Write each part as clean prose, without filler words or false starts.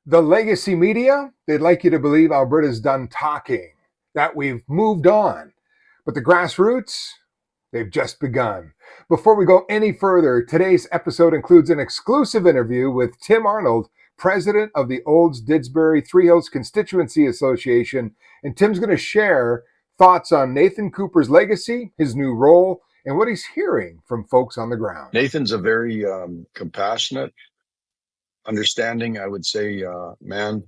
The legacy media, they'd like you to believe Alberta's done talking, that we've moved on. But the grassroots, they've just begun. Before we go any further, today's episode includes an exclusive interview with Tim Arnold, president of the Olds Didsbury Three Hills Constituency Association. And Tim's going to share thoughts on Nathan Cooper's legacy, his new role, and what he's hearing from folks on the ground. Nathan's a very compassionate, understanding, I would say, man.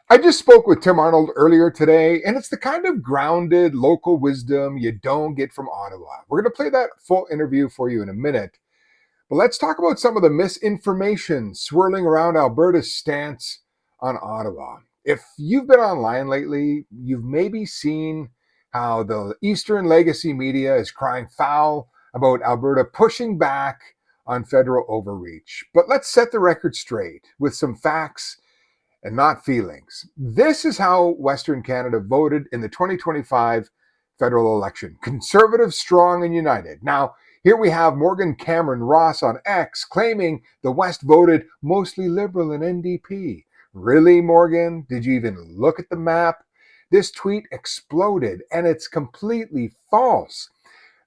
I just spoke with Tim Arnold earlier today, and it's the kind of grounded local wisdom you don't get from Ottawa. We're going to play that full interview for you in a minute. But let's talk about some of the misinformation swirling around Alberta's stance on Ottawa. If you've been online lately, you've maybe seen how the Eastern legacy media is crying foul about Alberta pushing back on federal overreach. But let's set the record straight with some facts and not feelings. This is how Western Canada voted in the 2025 federal election. Conservatives strong and united. Now, here we have Morgan Cameron Ross on X claiming the West voted mostly Liberal and NDP. Really, Morgan? Did you even look at the map? This tweet exploded, and it's completely false.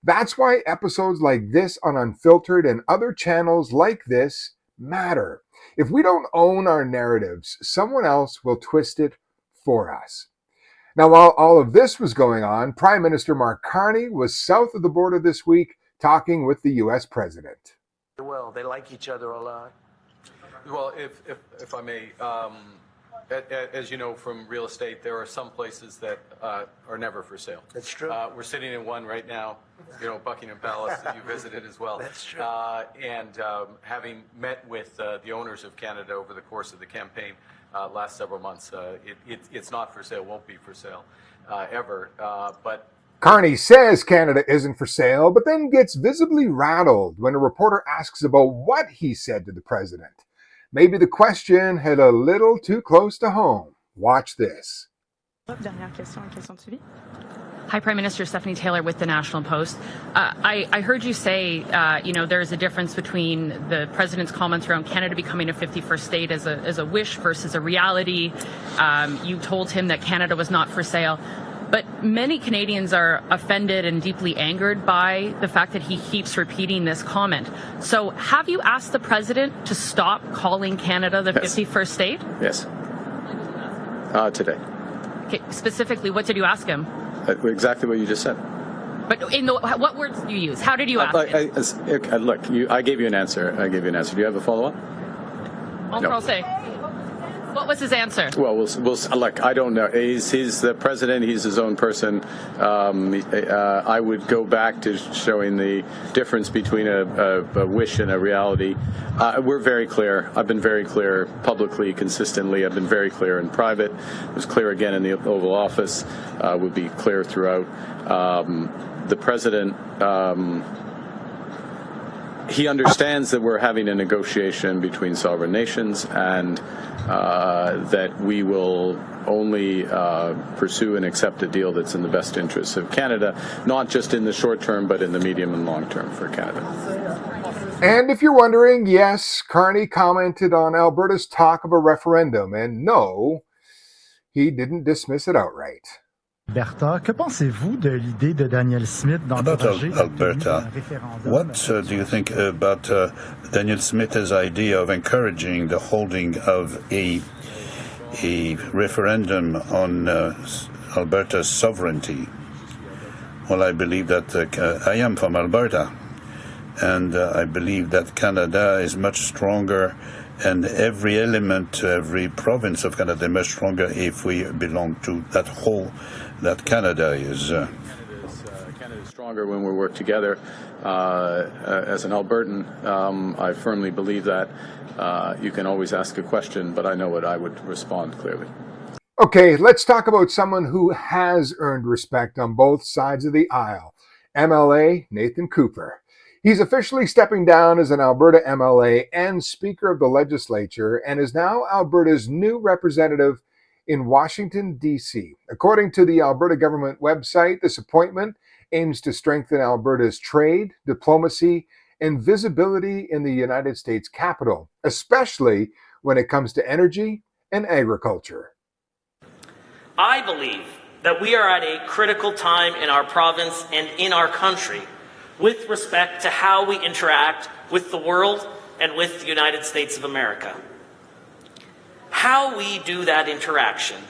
That's why episodes like this on Unfiltered and other channels like this matter. If we don't own our narratives, someone else will twist it for us. Now, while all of this was going on, Prime Minister Mark Carney was south of the border this week talking with the U.S. president. Well, they like each other a lot. Well, if I may, as you know from real estate, there are some places that are never for sale. That's true. We're sitting in one right now, Buckingham Palace that you visited as well. That's true. And having met with the owners of Canada over the course of the campaign last several months, it's not for sale, won't be for sale ever. But Carney says Canada isn't for sale, but then gets visibly rattled when a reporter asks about what he said to the president. Maybe the question hit a little too close to home. Watch this. Hi, Prime Minister. Stephanie Taylor with the National Post. I heard you say, there's a difference between the president's comments around Canada becoming a 51st state as a wish versus a reality. You told him that Canada was not for sale. But many Canadians are offended and deeply angered by the fact that he keeps repeating this comment. So have you asked the president to stop calling Canada the 51st state? Yes. Today. Okay, specifically, what did you ask him? Exactly what you just said. But what words did you use? How did you ask him? Look, I gave you an answer. Do you have a follow-up? I'll say. What was his answer? Well, we'll look. I don't know. He's the president. He's his own person. I would go back to showing the difference between a wish and a reality. We're very clear. I've been very clear publicly, consistently. I've been very clear in private. I was clear again in the Oval Office. Would be clear throughout. The president. He understands that we're having a negotiation between sovereign nations and that we will only pursue and accept a deal that's in the best interests of Canada, not just in the short term, but in the medium and long term for Canada. And if you're wondering, yes, Carney commented on Alberta's talk of a referendum, and no, he didn't dismiss it outright. Alberta, que pensez-vous de l'idée de Danielle Smith d'encourager Alberta? What do you think about Danielle Smith's idea of encouraging the holding of a referendum on Alberta's sovereignty? Well, I believe that I am from Alberta, and I believe that Canada is much stronger, and every element, every province of Canada is much stronger if we belong to that whole. That Canada is stronger when we work together. As an Albertan, I firmly believe that. You can always ask a question, but I know what I would respond clearly. Okay, let's talk about someone who has earned respect on both sides of the aisle. MLA Nathan Cooper. He's officially stepping down as an Alberta MLA and Speaker of the Legislature and is now Alberta's new representative in Washington, D.C. According to the Alberta government website, this appointment aims to strengthen Alberta's trade, diplomacy, and visibility in the United States Capitol, especially when it comes to energy and agriculture. I believe that we are at a critical time in our province and in our country with respect to how we interact with the world and with the United States of America. How we do that interaction,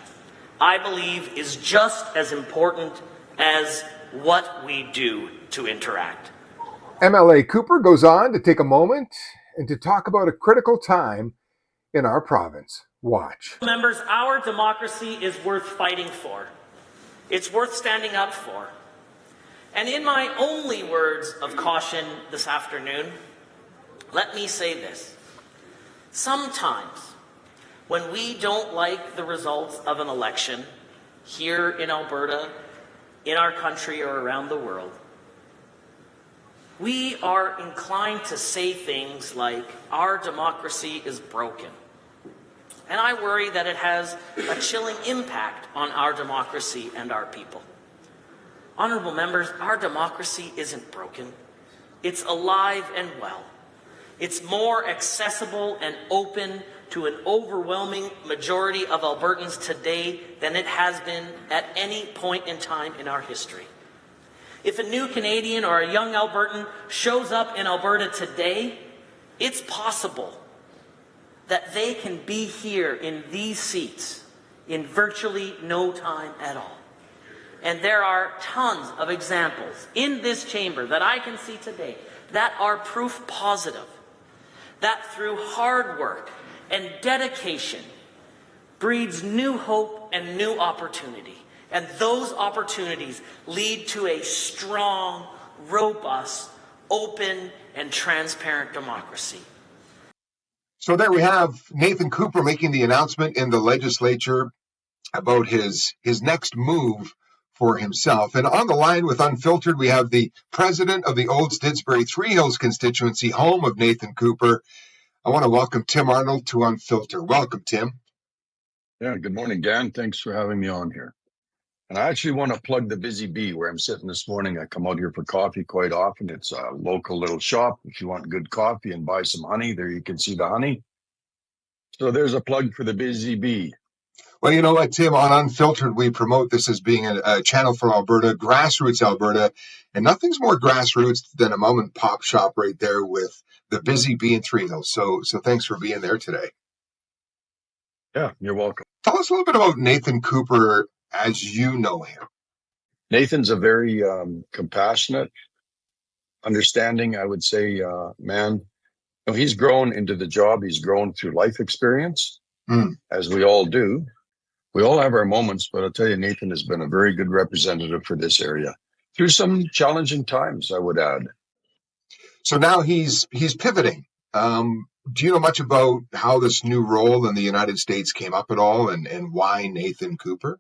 I believe, is just as important as what we do to interact. MLA Cooper goes on to take a moment and to talk about a critical time in our province. Watch. Members, our democracy is worth fighting for. It's worth standing up for. And in my only words of caution this afternoon, let me say this. Sometimes, when we don't like the results of an election here in Alberta, in our country, or around the world, we are inclined to say things like, our democracy is broken. And I worry that it has a chilling impact on our democracy and our people. Honourable members, our democracy isn't broken. It's alive and well. It's more accessible and open to an overwhelming majority of Albertans today than it has been at any point in time in our history. If a new Canadian or a young Albertan shows up in Alberta today, it's possible that they can be here in these seats in virtually no time at all. And there are tons of examples in this chamber that I can see today that are proof positive that through hard work and dedication breeds new hope and new opportunity. And those opportunities lead to a strong, robust, open, and transparent democracy. So there we have Nathan Cooper making the announcement in the legislature about his next move for himself. And on the line with Unfiltered, we have the president of the Olds Didsbury Three Hills constituency, home of Nathan Cooper. I want to welcome Tim Arnold to Unfiltered. Welcome, Tim. Yeah, good morning, Dan. Thanks for having me on here. And I actually want to plug the Busy Bee where I'm sitting this morning. I come out here for coffee quite often. It's a local little shop. If you want good coffee and buy some honey, there you can see the honey. So there's a plug for the Busy Bee. Well, you know what, Tim, on Unfiltered, we promote this as being a channel for Alberta, Grassroots Alberta, and nothing's more grassroots than a mom and pop shop right there with the Busy Bee in Three Hills. So thanks for being there today. Yeah, you're welcome. Tell us a little bit about Nathan Cooper as you know him. Nathan's a very compassionate, understanding, I would say, man. You know, he's grown into the job. He's grown through life experience, as we all do. We all have our moments, but I'll tell you, Nathan has been a very good representative for this area through some challenging times, I would add. So now he's pivoting. Do you know much about how this new role in the United States came up at all, and why Nathan Cooper?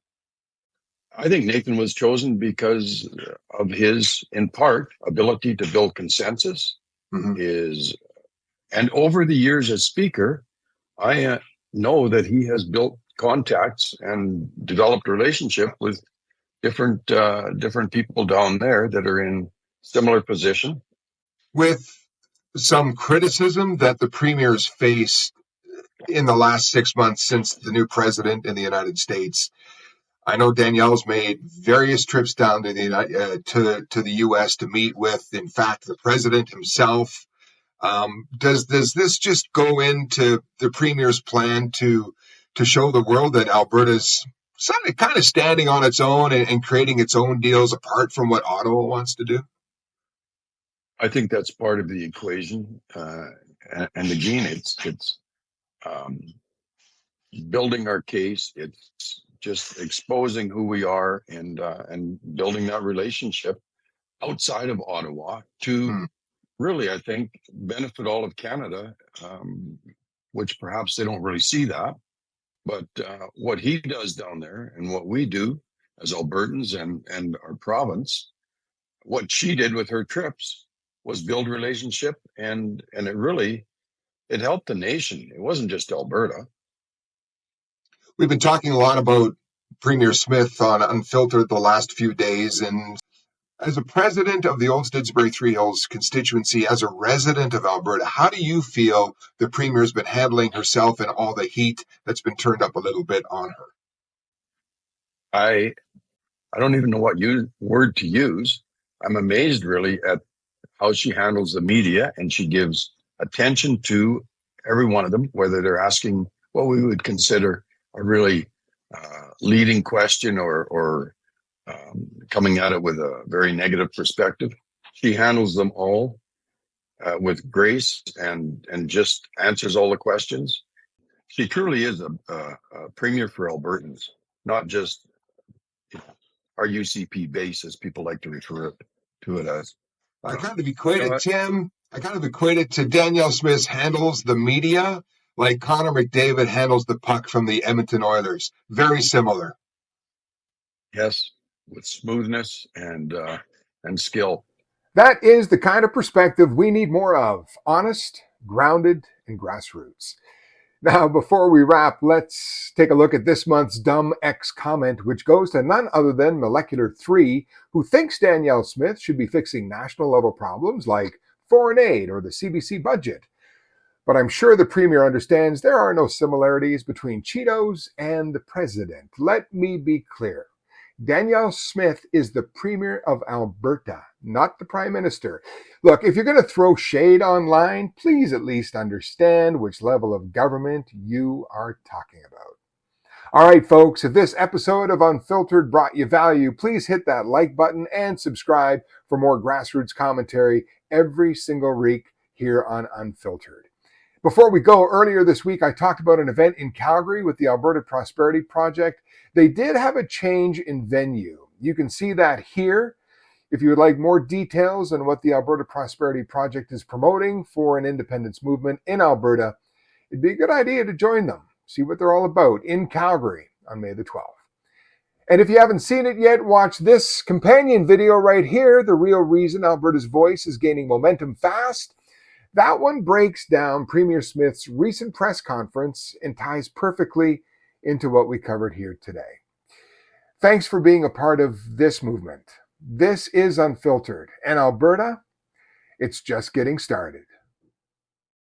I think Nathan was chosen because of his, in part, ability to build consensus. And over the years as speaker, I know that he has built contacts and developed relationship with different people down there that are in similar position. With some criticism that the premiers face in the last 6 months since the new president in the United States, I know Danielle's made various trips down to the U.S. to meet with, in fact, the president himself. Does this just go into the premier's plan to show the world that Alberta's kind of standing on its own and creating its own deals apart from what Ottawa wants to do? I think that's part of the equation. And again, it's building our case. It's just exposing who we are and building that relationship outside of Ottawa to really, I think, benefit all of Canada, which perhaps they don't really see that. But what he does down there and what we do as Albertans and our province, what she did with her trips was build relationship, and it helped the nation. It wasn't just Alberta. We've been talking a lot about Premier Smith on Unfiltered the last few days, and As a president of the Old Didsbury Three Hills constituency, as a resident of Alberta, how do you feel the Premier's been handling herself and all the heat that's been turned up a little bit on her? I don't even know what word to use. I'm amazed really at how she handles the media, and she gives attention to every one of them, whether they're asking what we would consider a really leading question or coming at it with a very negative perspective. She handles them all with grace and just answers all the questions. She truly is a premier for Albertans, not just our UCP base, as people like to refer to it as. I kind of equate it, Tim. I kind of equate it to Danielle Smith handles the media like Connor McDavid handles the puck from the Edmonton Oilers. Very similar. Yes, with smoothness and skill. That is the kind of perspective we need more of. Honest, grounded, and grassroots. Now, before we wrap, let's take a look at this month's Dumb X comment, which goes to none other than Molecular 3, who thinks Danielle Smith should be fixing national level problems like foreign aid or the CBC budget. But I'm sure the Premier understands there are no similarities between Cheetos and the President. Let me be clear. Danielle Smith is the Premier of Alberta, not the Prime Minister. Look, if you're going to throw shade online, please at least understand which level of government you are talking about. All right, folks, if this episode of Unfiltered brought you value, please hit that like button and subscribe for more grassroots commentary every single week here on Unfiltered. Before we go, earlier this week, I talked about an event in Calgary with the Alberta Prosperity Project. They did have a change in venue. You can see that here. If you would like more details on what the Alberta Prosperity Project is promoting for an independence movement in Alberta, it'd be a good idea to join them. See what they're all about in Calgary on May the 12th. And if you haven't seen it yet, watch this companion video right here, The Real Reason Alberta's Voice is Gaining Momentum Fast. That one breaks down Premier Smith's recent press conference and ties perfectly into what we covered here today. Thanks for being a part of this movement. This is Unfiltered, and Alberta, it's just getting started.